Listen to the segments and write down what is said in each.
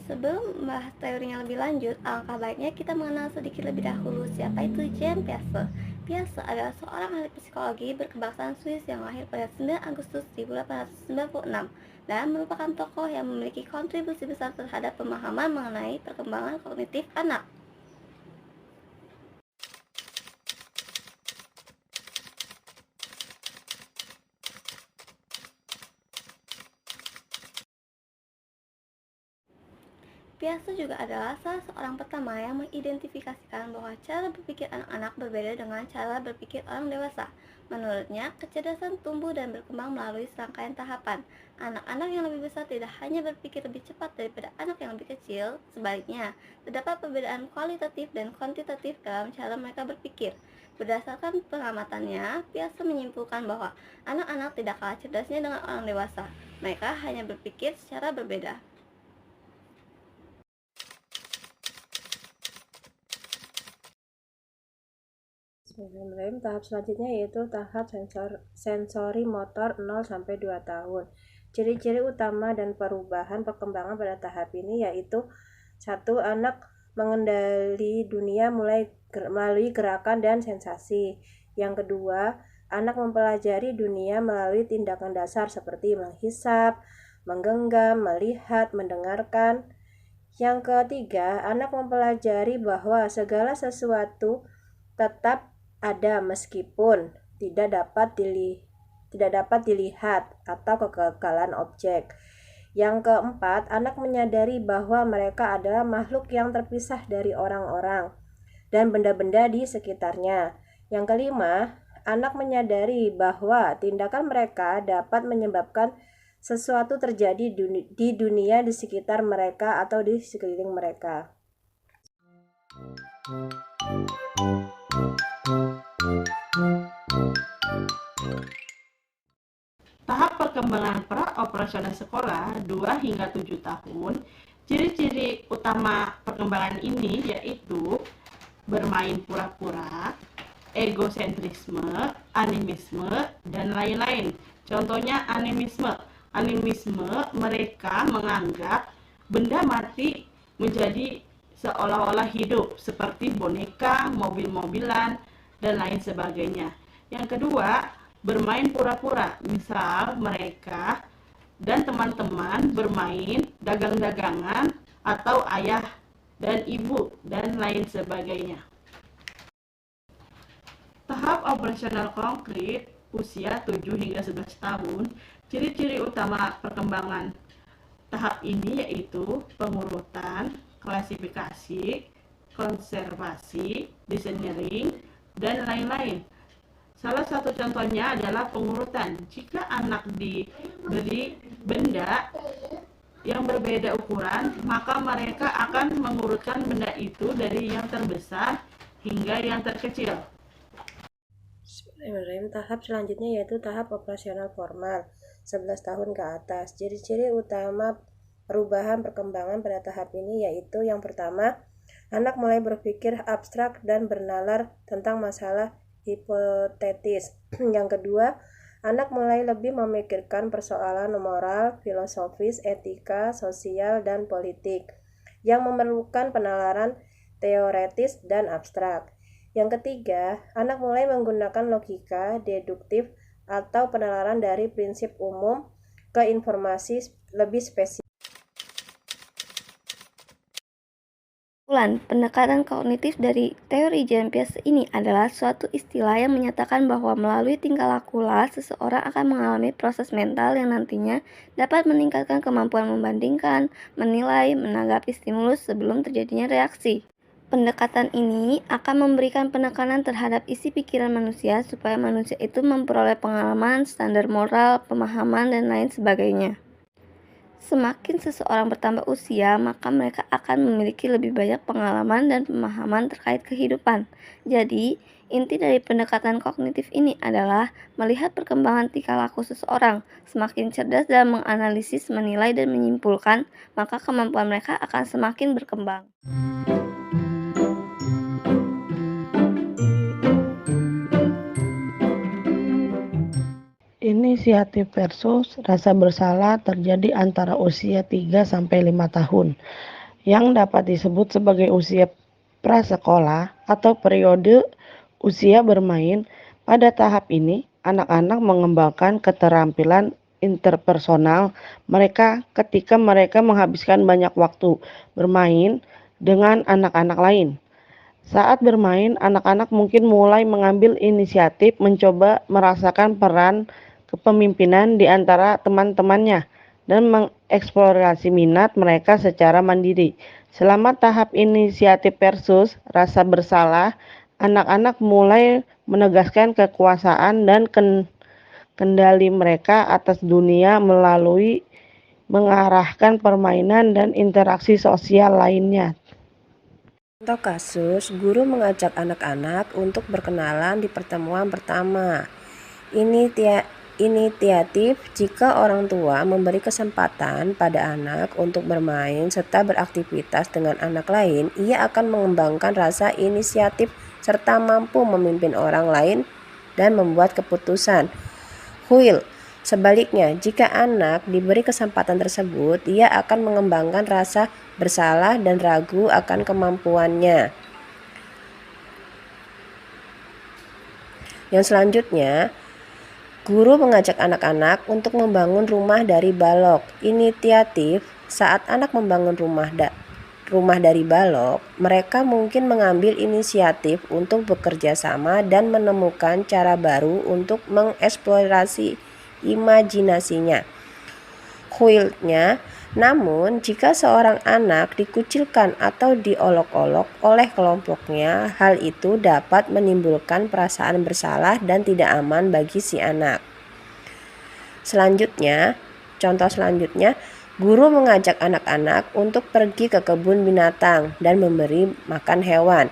Sebelum membahas teorinya lebih lanjut, alangkah baiknya kita mengenal sedikit lebih dahulu siapa itu Jean Piaget. Piaget adalah seorang ahli psikologi berkebangsaan Swiss yang lahir pada 9 Agustus 1896 dan merupakan tokoh yang memiliki kontribusi besar terhadap pemahaman mengenai perkembangan kognitif anak. Piaget juga adalah salah seorang pertama yang mengidentifikasikan bahwa cara berpikir anak-anak berbeda dengan cara berpikir orang dewasa. Menurutnya, kecerdasan tumbuh dan berkembang melalui serangkaian tahapan. Anak-anak yang lebih besar tidak hanya berpikir lebih cepat daripada anak yang lebih kecil, sebaliknya, terdapat perbedaan kualitatif dan kuantitatif dalam cara mereka berpikir. Berdasarkan pengamatannya, Piaget menyimpulkan bahwa anak-anak tidak kalah cerdasnya dengan orang dewasa. Mereka hanya berpikir secara berbeda. Bismillahirrahmanirrahim. Tahap selanjutnya yaitu tahap sensori motor 0 sampai 2 tahun. Ciri-ciri utama dan perubahan perkembangan pada tahap ini yaitu 1. Anak mengendali dunia melalui gerakan dan sensasi. Yang kedua, anak mempelajari dunia melalui tindakan dasar seperti menghisap, menggenggam, melihat, mendengarkan. Yang ketiga, anak mempelajari bahwa segala sesuatu tetap ada meskipun tidak dapat dilihat atau kegagalan objek. Yang keempat, anak menyadari bahwa mereka adalah makhluk yang terpisah dari orang-orang dan benda-benda di sekitarnya. Yang kelima, anak menyadari bahwa tindakan mereka dapat menyebabkan sesuatu terjadi di dunia di sekitar mereka atau di sekeliling mereka. Tahap perkembangan pra-operasional sekolah 2 hingga 7 tahun. Ciri-ciri utama perkembangan ini yaitu bermain pura-pura, egosentrisme, animisme, dan lain-lain. Contohnya animisme. Animisme, mereka menganggap benda mati menjadi seolah-olah hidup, seperti boneka, mobil-mobilan, dan lain sebagainya. Yang kedua, bermain pura-pura. Misal mereka dan teman-teman bermain dagang-dagangan atau ayah dan ibu dan lain sebagainya. Tahap operasional konkret usia 7 hingga 11 tahun. Ciri-ciri utama perkembangan tahap ini yaitu pengurutan, klasifikasi, konservasi, desainering, dan lain-lain. Salah satu contohnya adalah pengurutan. Jika anak diberi benda yang berbeda ukuran, maka mereka akan mengurutkan benda itu dari yang terbesar hingga yang terkecil. Bismillahirrahmanirrahim. Tahap selanjutnya yaitu tahap operasional formal 11 tahun ke atas. Ciri-ciri utama perubahan perkembangan pada tahap ini yaitu yang pertama, anak mulai berpikir abstrak dan bernalar tentang masalah hipotetis. Yang kedua, anak mulai lebih memikirkan persoalan moral, filosofis, etika, sosial, dan politik yang memerlukan penalaran teoretis dan abstrak. Yang ketiga, anak mulai menggunakan logika, deduktif, atau penalaran dari prinsip umum ke informasi lebih spesifik. Pendekatan kognitif dari teori Jean Piaget ini adalah suatu istilah yang menyatakan bahwa melalui tingkah lakulah seseorang akan mengalami proses mental yang nantinya dapat meningkatkan kemampuan membandingkan, menilai, menanggapi stimulus sebelum terjadinya reaksi. Pendekatan ini akan memberikan penekanan terhadap isi pikiran manusia supaya manusia itu memperoleh pengalaman, standar moral, pemahaman, dan lain sebagainya. Semakin seseorang bertambah usia, maka mereka akan memiliki lebih banyak pengalaman dan pemahaman terkait kehidupan. Jadi, inti dari pendekatan kognitif ini adalah melihat perkembangan tingkah laku seseorang. Semakin cerdas dalam menganalisis, menilai, dan menyimpulkan, maka kemampuan mereka akan semakin berkembang. Inisiatif versus rasa bersalah terjadi antara usia 3 sampai 5 tahun. yang dapat disebut sebagai usia prasekolah atau periode usia bermain. Pada tahap ini, anak-anak mengembangkan keterampilan interpersonal mereka ketika mereka menghabiskan banyak waktu bermain dengan anak-anak lain. Saat bermain, anak-anak mungkin mulai mengambil inisiatif mencoba merasakan peran kepemimpinan di antara teman-temannya dan mengeksplorasi minat mereka secara mandiri. Selama tahap inisiatif versus rasa bersalah, anak-anak mulai menegaskan kekuasaan dan kendali mereka atas dunia melalui mengarahkan permainan dan interaksi sosial lainnya. Contoh kasus, guru mengajak anak-anak untuk berkenalan di pertemuan pertama. Inisiatif jika orang tua memberi kesempatan pada anak untuk bermain serta beraktivitas dengan anak lain, ia akan mengembangkan rasa inisiatif serta mampu memimpin orang lain dan membuat keputusan. Huil. Sebaliknya, jika anak diberi kesempatan tersebut, ia akan mengembangkan rasa bersalah dan ragu akan kemampuannya. Yang selanjutnya, guru mengajak anak-anak untuk membangun rumah dari balok. Inisiatif saat anak membangun rumah dari balok, mereka mungkin mengambil inisiatif untuk bekerja sama dan menemukan cara baru untuk mengeksplorasi imajinasinya. Huilnya, namun jika seorang anak dikucilkan atau diolok-olok oleh kelompoknya, hal itu dapat menimbulkan perasaan bersalah dan tidak aman bagi si anak. Contoh selanjutnya, guru mengajak anak-anak untuk pergi ke kebun binatang dan memberi makan hewan.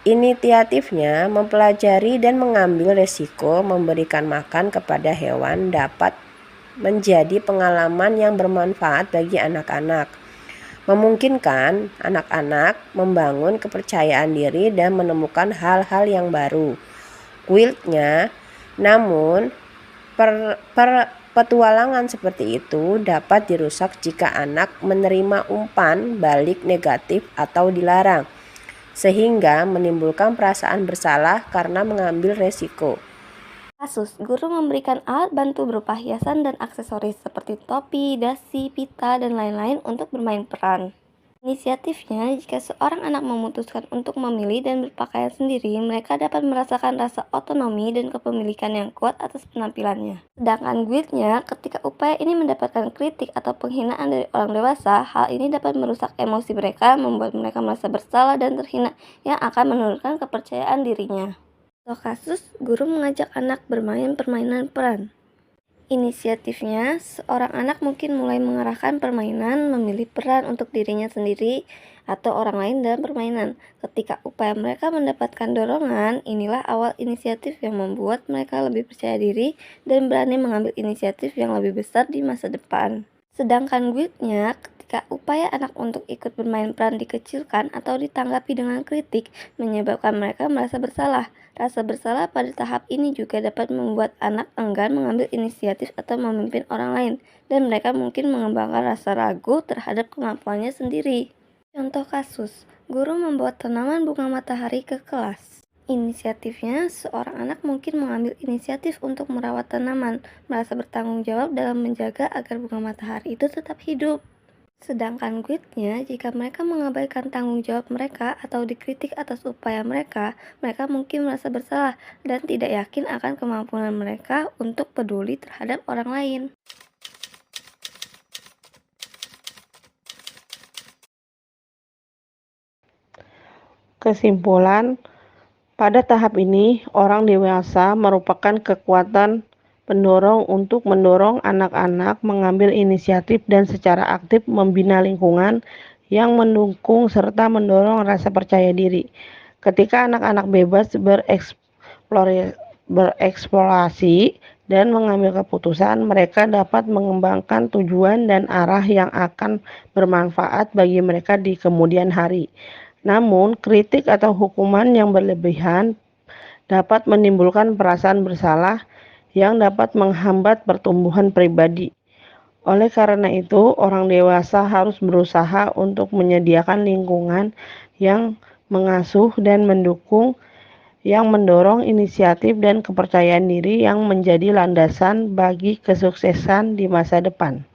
Inisiatifnya mempelajari dan mengambil resiko memberikan makan kepada hewan dapat menjadi pengalaman yang bermanfaat bagi anak-anak, memungkinkan anak-anak membangun kepercayaan diri dan menemukan hal-hal yang baru. Quiltnya, namun petualangan seperti itu dapat dirusak jika anak menerima umpan balik negatif atau dilarang, sehingga menimbulkan perasaan bersalah karena mengambil resiko. Kasus, guru memberikan alat bantu berupa hiasan dan aksesoris seperti topi, dasi, pita, dan lain-lain untuk bermain peran. Inisiatifnya, jika seorang anak memutuskan untuk memilih dan berpakaian sendiri, mereka dapat merasakan rasa otonomi dan kepemilikan yang kuat atas penampilannya. Sedangkan guiltnya, ketika upaya ini mendapatkan kritik atau penghinaan dari orang dewasa, hal ini dapat merusak emosi mereka, membuat mereka merasa bersalah dan terhina, yang akan menurunkan kepercayaan dirinya. Contoh kasus, guru mengajak anak bermain permainan peran. Inisiatifnya, seorang anak mungkin mulai mengarahkan permainan, memilih peran untuk dirinya sendiri atau orang lain dalam permainan. Ketika upaya mereka mendapatkan dorongan, inilah awal inisiatif yang membuat mereka lebih percaya diri dan berani mengambil inisiatif yang lebih besar di masa depan. Sedangkan guiltnya, ketika upaya anak untuk ikut bermain peran dikecilkan atau ditanggapi dengan kritik, menyebabkan mereka merasa bersalah. Rasa bersalah pada tahap ini juga dapat membuat anak enggan mengambil inisiatif atau memimpin orang lain, dan mereka mungkin mengembangkan rasa ragu terhadap kemampuannya sendiri. Contoh kasus, guru membawa tanaman bunga matahari ke kelas. Inisiatifnya, seorang anak mungkin mengambil inisiatif untuk merawat tanaman, merasa bertanggung jawab dalam menjaga agar bunga matahari itu tetap hidup. Sedangkan guiltnya, jika mereka mengabaikan tanggung jawab mereka atau dikritik atas upaya mereka mungkin merasa bersalah dan tidak yakin akan kemampuan mereka untuk peduli terhadap orang lain. Kesimpulan, pada tahap ini, orang dewasa merupakan kekuatan pendorong untuk mendorong anak-anak mengambil inisiatif dan secara aktif membina lingkungan yang mendukung serta mendorong rasa percaya diri. Ketika anak-anak bebas bereksplorasi dan mengambil keputusan, mereka dapat mengembangkan tujuan dan arah yang akan bermanfaat bagi mereka di kemudian hari. Namun, kritik atau hukuman yang berlebihan dapat menimbulkan perasaan bersalah yang dapat menghambat pertumbuhan pribadi. Oleh karena itu, orang dewasa harus berusaha untuk menyediakan lingkungan yang mengasuh dan mendukung, yang mendorong inisiatif dan kepercayaan diri yang menjadi landasan bagi kesuksesan di masa depan.